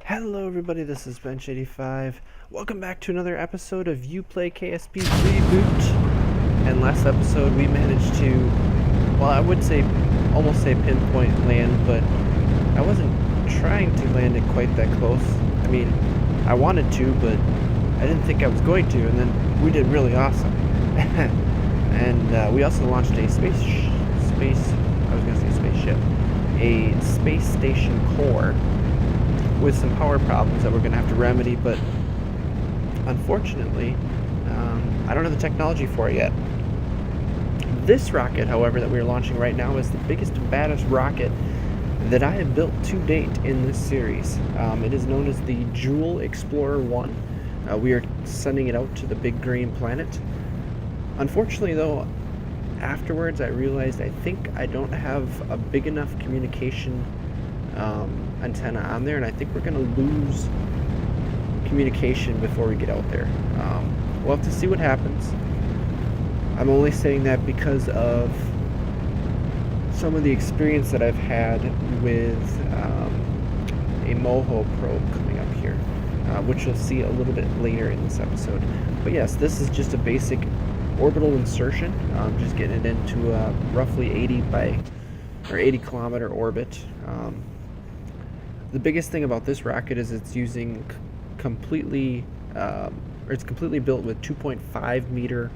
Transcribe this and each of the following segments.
Hello everybody, this is Bench85. Welcome back to another episode of You Play KSP Reboot. And last episode we managed to, well, I would say, almost say pinpoint land, but I wasn't trying to land it quite that close. I mean, I wanted to, but I didn't think I was going to, and then we did really awesome. And we also launched a space station core with some power problems that we're going to have to remedy, but unfortunately, I don't have the technology for it yet. This rocket, however, that we're launching right now is the biggest and baddest rocket that I have built to date in this series. It is known as the Joule Explorer 1. We are sending it out to the big green planet. Unfortunately, though, afterwards I realized I think I don't have a big enough communication antenna on there, and I think we're going to lose communication before we get out there. We'll have to see what happens. I'm only saying that because of some of the experience that I've had with a Moho probe coming up here, which you'll see a little bit later in this episode. But yes, this is just a basic orbital insertion, just getting it into a roughly 80 kilometer orbit. The biggest thing about this rocket is it's using it's completely built with 2.5 meter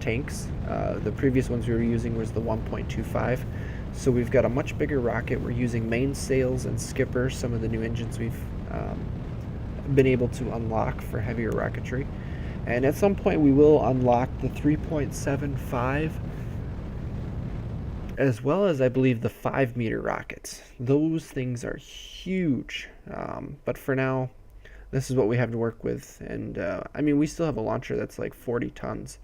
tanks. The previous ones we were using was the 1.25. So we've got a much bigger rocket. We're using mainsails and skippers, some of the new engines we've been able to unlock for heavier rocketry. And at some point we will unlock the 3.75, as well as, I believe, the 5 meter rockets. Those things are huge. But for now, this is what we have to work with. And I mean, we still have a launcher that's like 40 tons.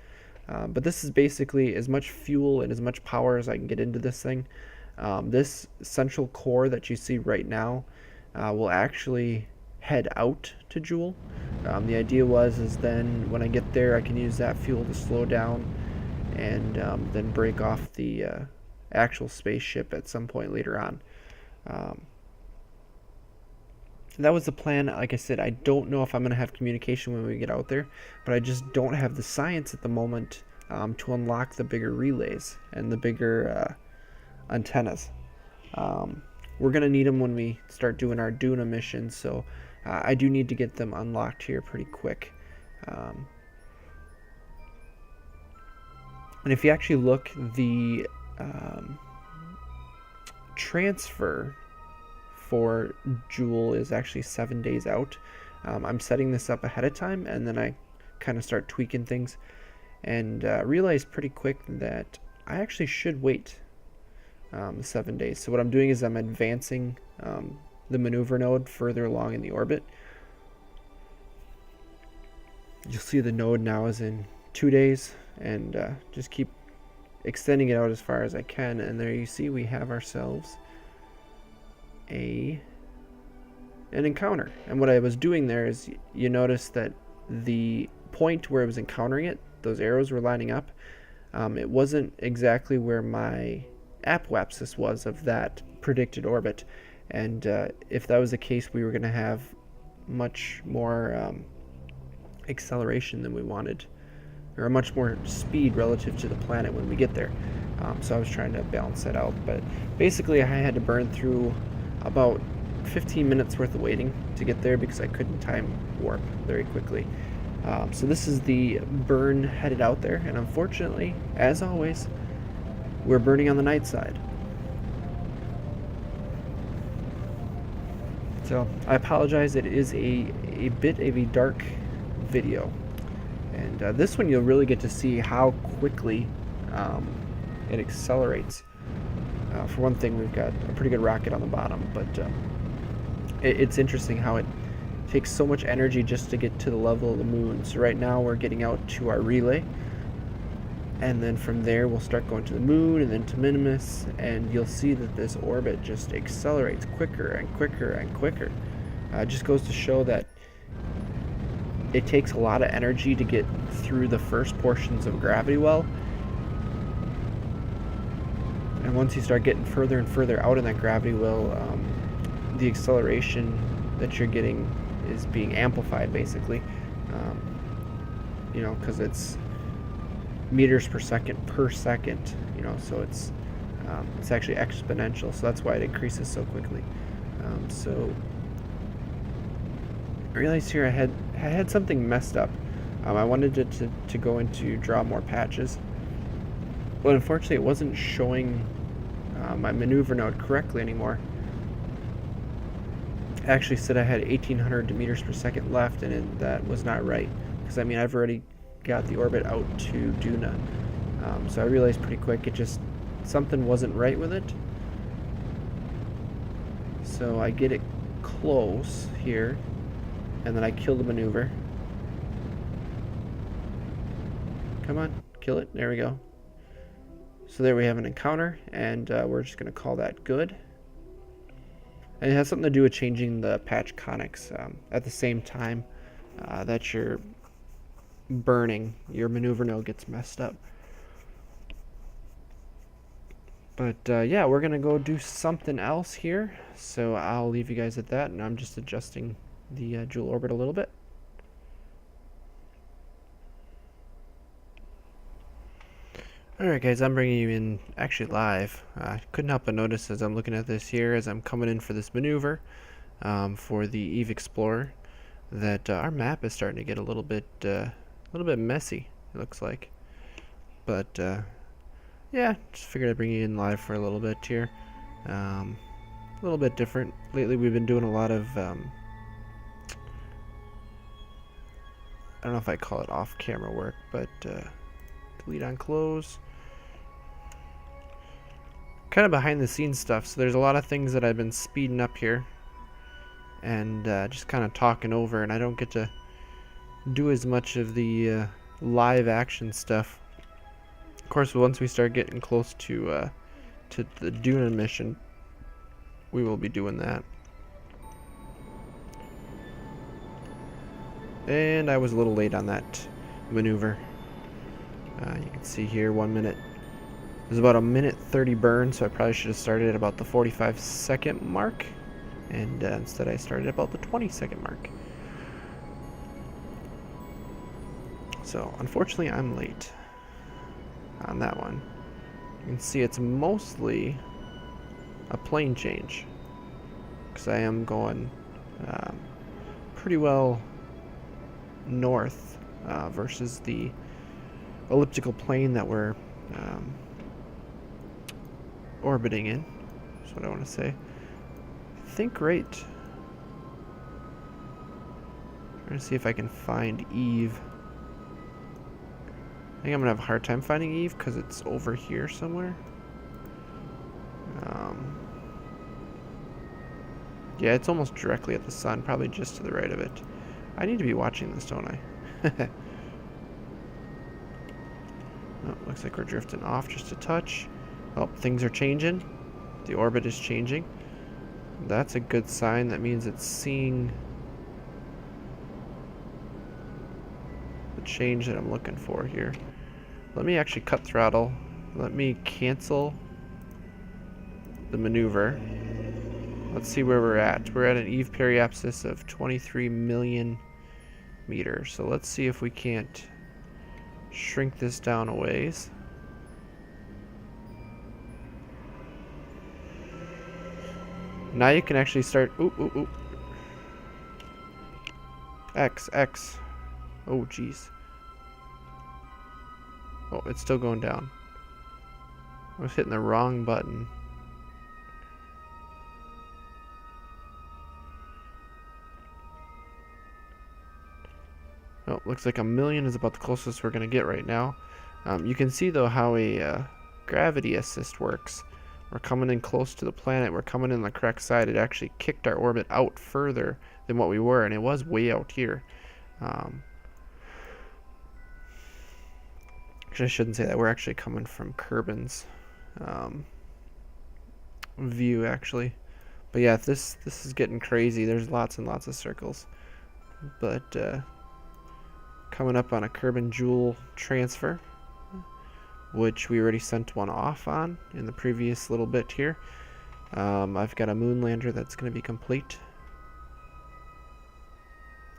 But this is basically as much fuel and as much power as I can get into this thing. This central core that you see right now will actually head out to Joule. The idea is then when I get there, I can use that fuel to slow down and then break off the actual spaceship at some point later on. That was the plan. Like I said, I don't know if I'm going to have communication when we get out there, but I just don't have the science at the moment to unlock the bigger relays and the bigger antennas. We're going to need them when we start doing our Duna missions, so I do need to get them unlocked here pretty quick. And if you actually look, the transfer for Joule is actually 7 days out. I'm setting this up ahead of time, and then I kind of start tweaking things, and realized pretty quick that I actually should wait 7 days. So what I'm doing is I'm advancing the maneuver node further along in the orbit. You'll see the node now is in 2 days, and just keep extending it out as far as I can. And there you see we have ourselves an encounter. And what I was doing there is, you notice that the point where I was encountering it, those arrows were lining up. It wasn't exactly where my apoapsis was of that predicted orbit, and if that was the case, we were going to have much more acceleration than we wanted, or much more speed relative to the planet when we get there. So I was trying to balance that out, but basically I had to burn through about 15 minutes worth of waiting to get there because I couldn't time warp very quickly. So this is the burn headed out there, and unfortunately, as always, we're burning on the night side. So I apologize, it is a bit of a dark video. And this one you'll really get to see how quickly it accelerates. For one thing, we've got a pretty good rocket on the bottom, but it's interesting how it takes so much energy just to get to the level of the moon. So right now we're getting out to our relay, and then from there we'll start going to the moon and then to Minimus, and you'll see that this orbit just accelerates quicker and quicker and quicker. It just goes to show that it takes a lot of energy to get through the first portions of gravity well, and once you start getting further and further out in that gravity well, the acceleration that you're getting is being amplified, basically. You know, because it's meters per second, you know, so it's actually exponential, so that's why it increases so quickly. So I realized here I had something messed up. I wanted it to go into draw more patches, but unfortunately it wasn't showing my maneuver node correctly anymore. It actually said I had 1800 meters per second left, and that was not right, because I mean I've already got the orbit out to Duna. So I realized pretty quick something wasn't right with it. So I get it close here, and then I kill the maneuver. Come on, kill it. There we go. So there we have an encounter, and we're just going to call that good. And it has something to do with changing the patch conics at the same time that you're burning. Your maneuver node gets messed up. But yeah, we're going to go do something else here. So I'll leave you guys at that, and I'm just adjusting the Joule orbit a little bit. Alright guys, I'm bringing you in actually live. Couldn't help but notice as I'm looking at this here, as I'm coming in for this maneuver for the Eve Explorer, that our map is starting to get a little bit messy, it looks like. But yeah, just figured I'd bring you in live for a little bit here. A little bit different. Lately we've been doing a lot of, I don't know if I call it off-camera work, but delete on close. Kind of behind the scenes stuff, so there's a lot of things that I've been speeding up here and just kind of talking over, and I don't get to do as much of the live action stuff. Of course, once we start getting close to the Duna mission, we will be doing that. And I was a little late on that maneuver. You can see here 1 minute. It was about 1:30 burn, so I probably should have started at about the 45-second mark, and instead I started at about the 20-second mark. So unfortunately I'm late on that one. You can see it's mostly a plane change, because I am going pretty well north versus the elliptical plane that we're orbiting in. That's what I want to say. Think right. Trying to see if I can find Eve. I think I'm gonna have a hard time finding Eve because it's over here somewhere. Yeah, it's almost directly at the sun, probably just to the right of it. I need to be watching this, don't I? Oh, looks like we're drifting off just a touch. Oh, things are changing. The orbit is changing. That's a good sign. That means it's seeing the change that I'm looking for here. Let me actually cut throttle. Let me cancel the maneuver. Let's see where we're at. We're at an Eve periapsis of 23 million meters. So let's see if we can't shrink this down a ways. Now you can actually start. Ooh, ooh, ooh. X. Oh, jeez. Oh, it's still going down. I was hitting the wrong button. Oh, looks like 1 million is about the closest we're going to get right now. You can see, though, how a gravity assist works. We're coming in close to the planet. We're coming in the correct side. It actually kicked our orbit out further than what we were, and it was way out here. Actually, I shouldn't say that. We're actually coming from Kerbin's view, actually. But yeah, this is getting crazy. There's lots and lots of circles. But coming up on a Kerbin Joule transfer, which we already sent one off on in the previous little bit here. I've got a moon lander that's going to be complete.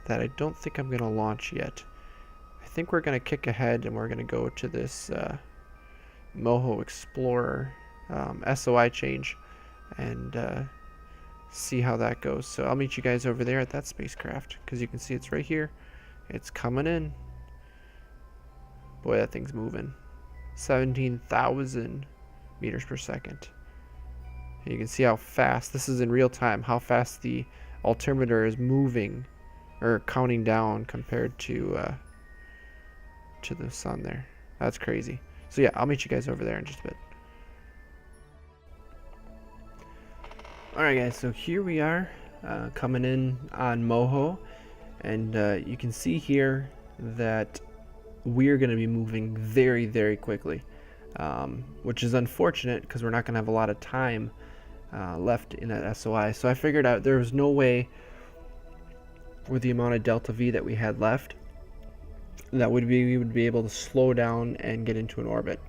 that I don't think I'm going to launch yet. I think we're going to kick ahead and we're going to go to this Moho Explorer SOI change and see how that goes. So I'll meet you guys over there at that spacecraft, because you can see it's right here. It's coming in. Boy, that thing's moving. 17,000 meters per second. You can see how fast, this is in real time, how fast the altimeter is moving or counting down compared to the sun there. That's crazy. So yeah, I'll meet you guys over there in just a bit. Alright guys, so here we are coming in on Moho, and you can see here that we're going to be moving very, very quickly, which is unfortunate because we're not going to have a lot of time left in that SOI. So I figured out there was no way with the amount of delta V that we had left that we would be able to slow down and get into an orbit.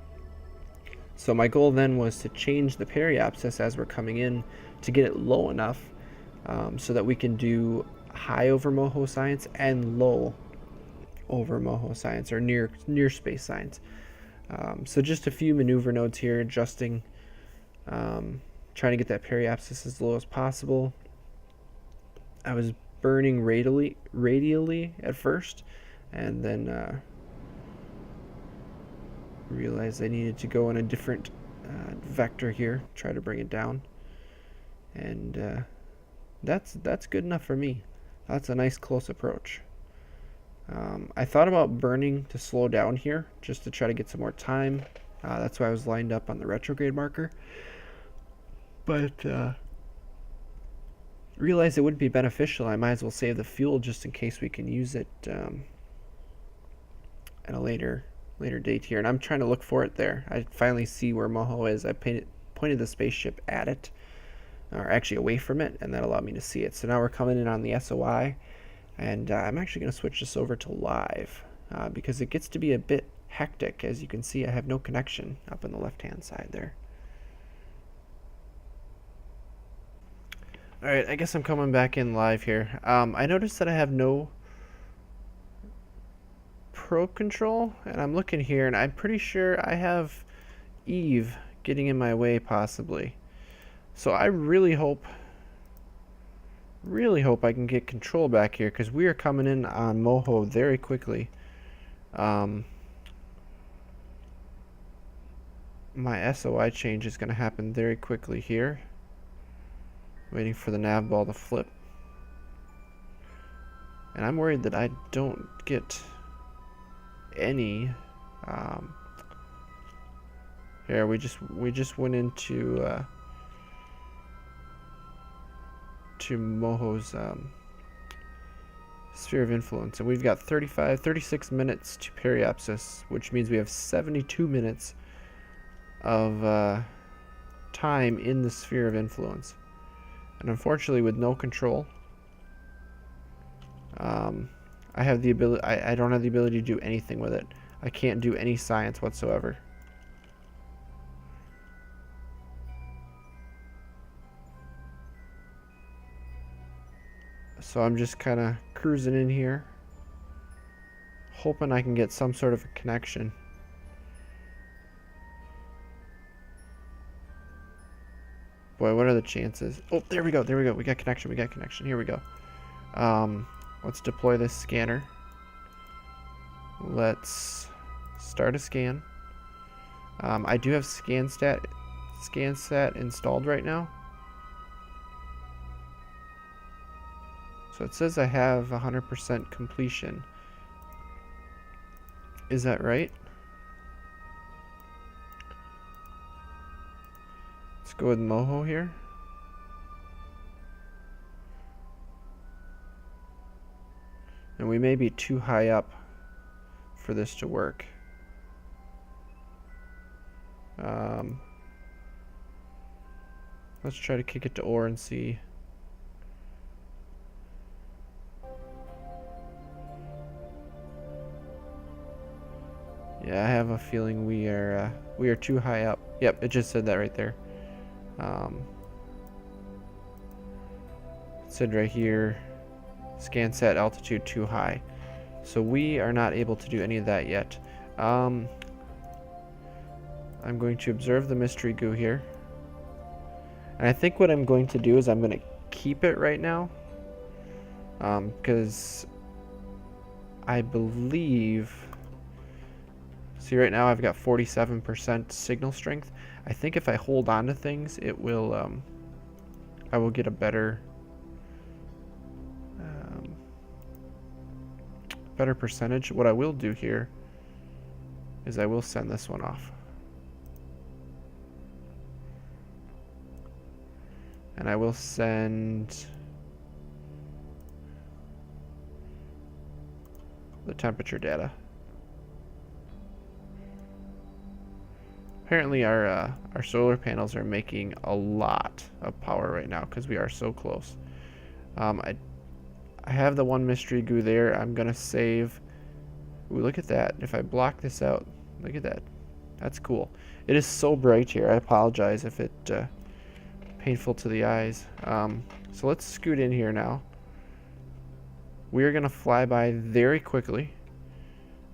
So my goal then was to change the periapsis as we're coming in to get it low enough so that we can do high over Moho science and low over Moho science, or near space science. So just a few maneuver nodes here, adjusting, trying to get that periapsis as low as possible. I was burning radially at first, and then realized I needed to go in a different vector here, try to bring it down, and that's good enough for me. That's a nice close approach. I thought about burning to slow down here just to try to get some more time. That's why I was lined up on the retrograde marker, but realized it wouldn't be beneficial. I might as well save the fuel just in case we can use it at a later date here. And I'm trying to look for it there. I finally see where Moho is. I pointed the spaceship at it, or actually away from it, and that allowed me to see it. So now we're coming in on the SOI, and I'm actually going to switch this over to live because it gets to be a bit hectic. As you can see, I have no connection up on the left hand side there. Alright, I guess I'm coming back in live here. I noticed that I have no probe control, and I'm looking here, and I'm pretty sure I have Eve getting in my way possibly. So I really hope I can get control back here, because we are coming in on Moho very quickly. My SOI change is going to happen very quickly here. Waiting for the nav ball to flip. And I'm worried that I don't get any here we just went into to Moho's sphere of influence, and we've got 36 minutes to periapsis, which means we have 72 minutes of time in the sphere of influence. And unfortunately, with no control, I have the ability. I don't have the ability to do anything with it. I can't do any science whatsoever. So I'm just kind of cruising in here, hoping I can get some sort of a connection. Boy, what are the chances? Oh, there we go. We got connection. Here we go. Let's deploy this scanner. Let's start a scan. I do have ScanSat installed right now. So it says I have 100% completion. Is that right? Let's go with Moho here. And we may be too high up for this to work. Let's try to kick it to ore and see. Yeah, I have a feeling we are too high up. Yep, it just said that right there. It said right here, ScanSat altitude too high. So we are not able to do any of that yet. I'm going to observe the mystery goo here. And I think what I'm going to do is I'm going to keep it right now. Because I believe... See, right now I've got 47% signal strength. I think if I hold on to things, it will... I will get a better... better percentage. What I will do here is I will send this one off. And I will send the temperature data. Apparently our solar panels are making a lot of power right now because we are so close. I have the one mystery goo there. I'm gonna save. Ooh, look at that. If I block this out, look at that. That's cool. It is so bright here. I apologize if it painful to the eyes. So let's scoot in here now. We are gonna fly by very quickly.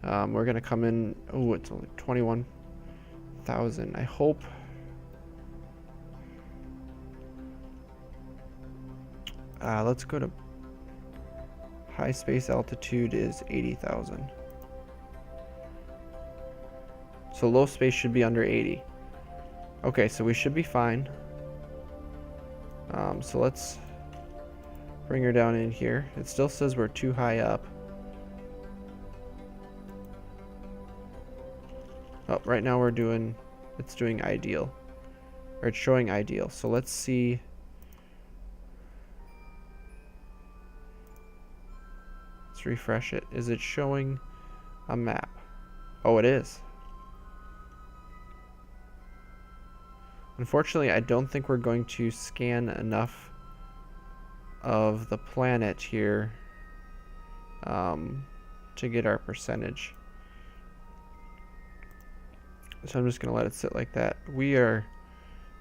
We're gonna come in. Oh, it's only 21,000. I hope. Let's go to high space altitude is 80,000. So low space should be under 80. Okay, so we should be fine. So let's bring her down in here. It still says we're too high up. Oh, right now we're doing, it's doing ideal. Or it's showing ideal. So let's see. Let's refresh it. Is it showing a map? Oh, it is. Unfortunately, I don't think we're going to scan enough of the planet here to get our percentage. So I'm just going to let it sit like that. We are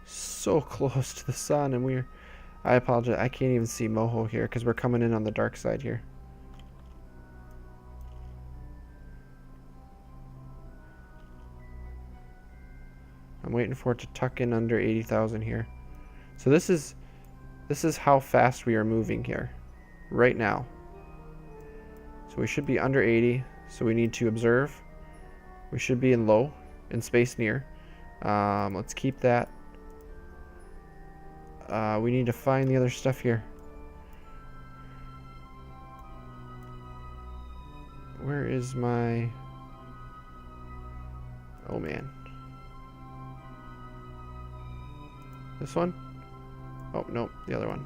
so close to the sun, and I apologize, I can't even see Moho here because we're coming in on the dark side here. I'm waiting for it to tuck in under 80,000 here. So this is how fast we are moving here right now. So we should be under 80. So we need to observe. We should be in low, in space near. Let's keep that. We need to find the other stuff here. Where is my... Oh man. This one? Oh, no, the other one.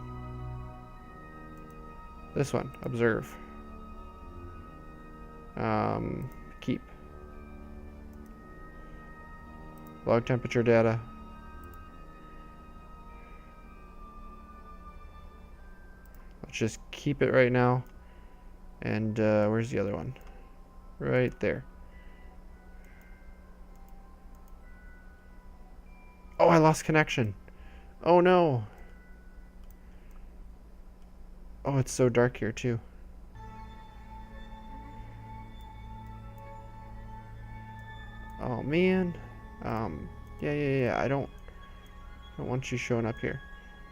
This one, observe. Keep. Log temperature data. Let's just keep it right now. And where's the other one? Right there. Oh, I lost connection. Oh no. Oh, it's so dark here too. Oh man. Yeah. I don't want you showing up here.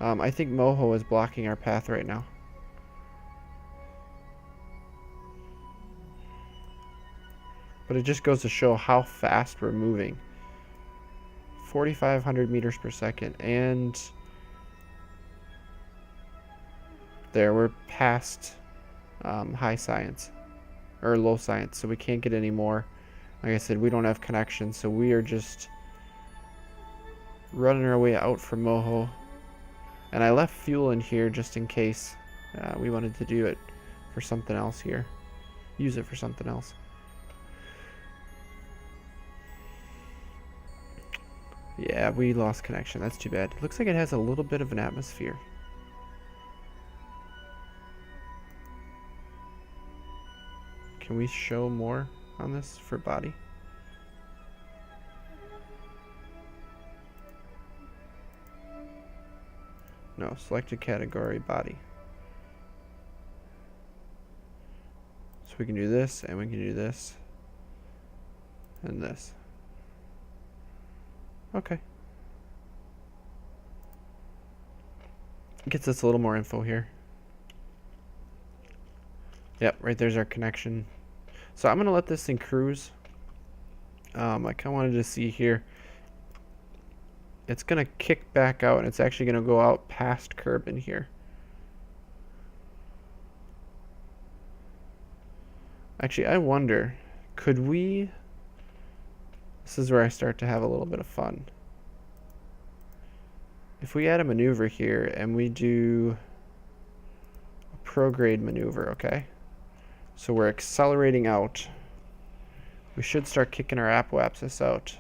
I think Moho is blocking our path right now. But it just goes to show how fast we're moving. 4,500 meters per second, and there we're past high science or low science, so we can't get any more. Like I said, we don't have connection, so we are just running our way out from Moho. And I left fuel in here just in case we wanted to do it for something else here, use it for something else. Yeah, we lost connection. That's too bad. Looks like it has a little bit of an atmosphere. Can we show more on this for body? No, selected category, body. we can do this, and we can do this, and this. Okay. Gets us a little more info here. Yep, right there's our connection. So I'm gonna let this thing cruise. I kind of wanted to see here. It's gonna kick back out, and it's actually gonna go out past curb in here. Actually, I wonder, could we... This is where I start to have a little bit of fun. If we add a maneuver here and we do a prograde maneuver, okay? So we're accelerating out. We should start kicking our apoapsis out.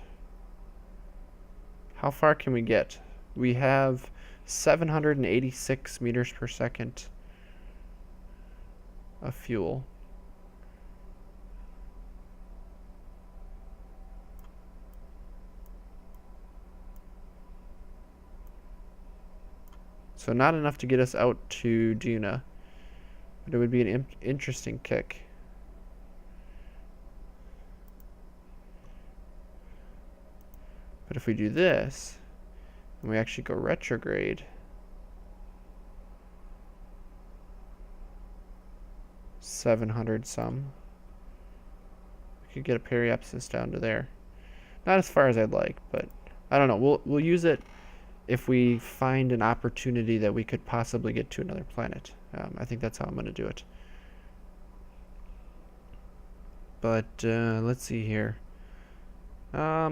How far can we get? We have 786 meters per second of fuel. So not enough to get us out to Duna, but it would be an interesting kick. But if we do this, and we actually go retrograde, 700 some, we could get a periapsis down to there. Not as far as I'd like, but I don't know. We'll use it if we find an opportunity that we could possibly get to another planet. I think that's how I'm going to do it. But let's see here. Yeah,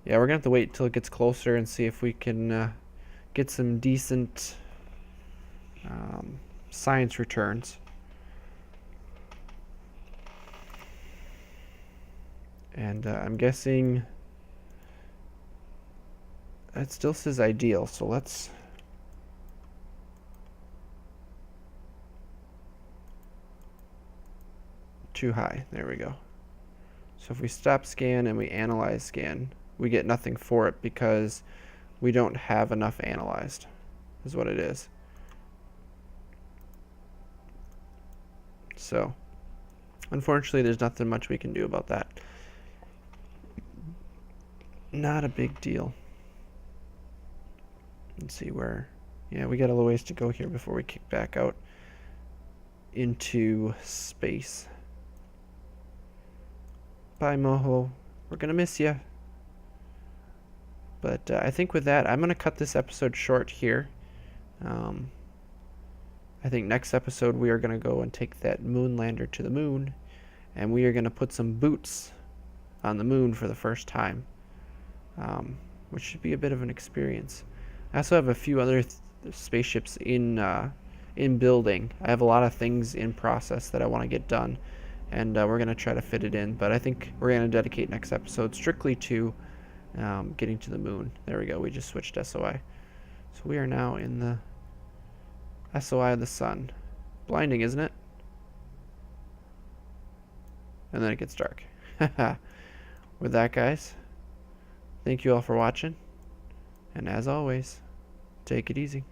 we're going to have to wait till it gets closer and see if we can get some decent science returns. And I'm guessing it still says ideal, so let's... Too high. There we go. So if we stop scan and we analyze scan, we get nothing for it because we don't have enough analyzed, is what it is. So, unfortunately, there's nothing much we can do about that. Not a big deal. Let's see where... Yeah, we got a little ways to go here before we kick back out into space. Bye, Moho. We're going to miss you. But I think with that, I'm going to cut this episode short here. I think next episode we are going to go and take that moon lander to the moon, and we are going to put some boots on the moon for the first time, which should be a bit of an experience. I also have a few other spaceships in building. I have a lot of things in process that I want to get done, and we're going to try to fit it in. But I think we're going to dedicate next episode strictly to getting to the moon. There we go. We just switched SOI. So we are now in the SOI of the sun. Blinding, isn't it? And then it gets dark. With that, guys, thank you all for watching. And as always, take it easy.